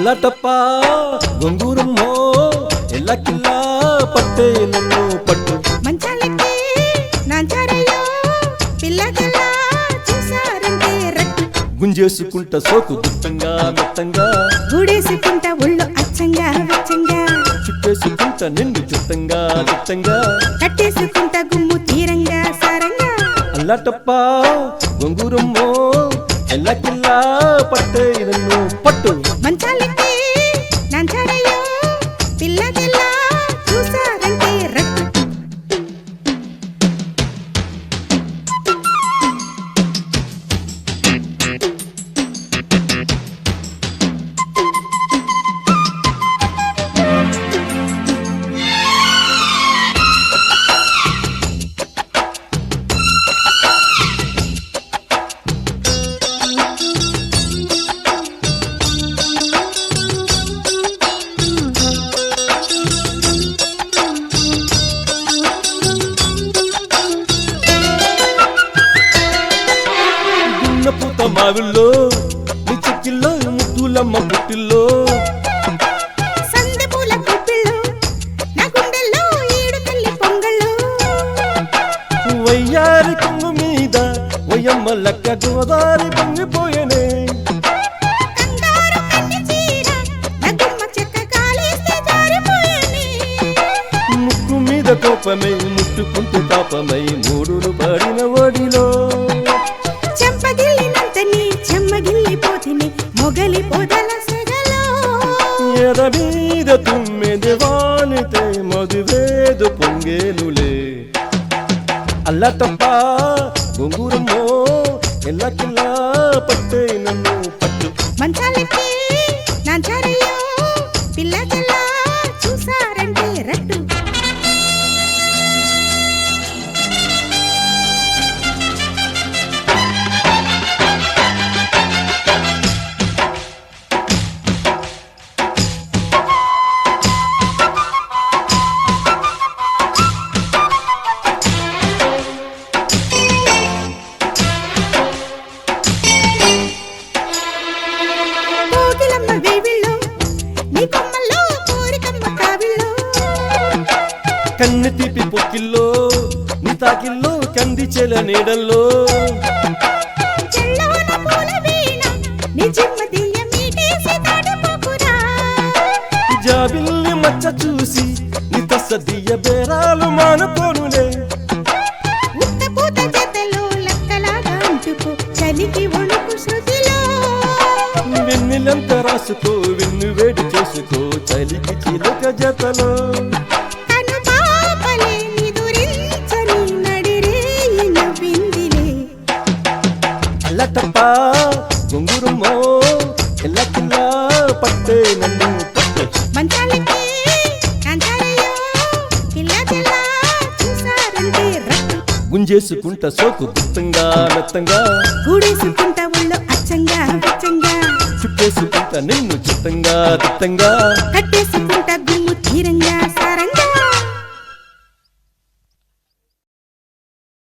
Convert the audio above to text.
అల్లటప్ప గొంగూరమ్మో ఎల్లకిల్లా పట్టే నన్ను పట్టు మంచాలెక్కి నాంచారయ్యో పిల్లగల్లా చూసారంటే రట్టు గుంజేసుకుంట సోకు దుట్టంగా మెత్తంగా గూడేసుకుంటా ఒళ్ళు అచ్చంగా వెచ్చంగా చుట్టేసుకుంట నిన్ను చుట్టంగా దిట్టంగా కట్టేసుకుంటా గుమ్ము తీరంగా సారంగా అల్లటప్ప గొంగూరమ్మో ఎల్లకిల్లా పట్టే నన్ను పట్టు మంచాలెక్కి నాంచారయ్యో పిల్లగల్లా చూసారంటే రట్టు పూత మావిల్లో నీ చెక్కిల్లో ముద్దులమ్మ పుట్టిల్లో సందె పూల కుప్పిళ్ళు నా గుండెల్లో ఈడు తల్లి పొంగళ్ళు వయ్యారి కొంగు మీద వయ్యమ్మ లక్క గోదారి పొంగిపోయేనే కంగారు కన్ని చీర నా గుమ్మ చెక్క కాలేస్తే జారిపోయేనే ముక్కు మీద కోపమై ముట్టుకుంటే తాపమై మూడులు పడిన ఒడిలో చెంపగిల్లినంత నీ చెమ్మగిల్లిపోతిని మొగలి పొదల సెగలో ఎద మీద తుమ్మెది వాలితే మధువేదు పొంగేనులే అల్లటప్ప గొంగూరమ్మో ఎల్లకిల్లా పట్టే నన్ను పట్టు మంచాలెక్కి నాంచారయ్యో పిల్లగల్లా చూసారంటే రట్టు కోకిలమ్మ వేవిళ్ళు నీ కొమ్మల్లో కోరికమ్మ కావిళ్ళు కన్ను తీపి పొక్కిల్లో నీ తాకిల్లో కంది చెల నీడల్లో చెల్లోన పూల వీణ నీ జిమ్మదియ్య మీటేసి తాడిపోకురా జాబిల్లి మచ్చ చూసి నీ తస్సదియ్య బేరాలు మానుకోనులే ఉత్త పూత జతలో లక్కలాగా అంటుకో చలికి వణుకు శృతిలో వెన్నెలంత రాసుకో వెన్ను వేడి చేసుకో చలికి చిలక జతలో కను పాపలే నిదురించని నడిరేయి నవ్విందిలే అల్లటప్ప గొంగూరమ్మో ఎల్లకిల్లా పట్టే నన్ను పట్టు మంచాలెక్కి నాంచారయ్యో పిల్లగల్లా చూసారంటే రట్టు గుంజేసుకుంట సోకు దుట్టంగా మెత్తంగా గూడేసుకుంటా ఒళ్ళు అచ్చంగా వెచ్చంగా చుట్టేసుకుంట నిన్ను చిత్తంగా దిట్టంగా కట్టేసుకుంటా గుమ్ము తీరంగా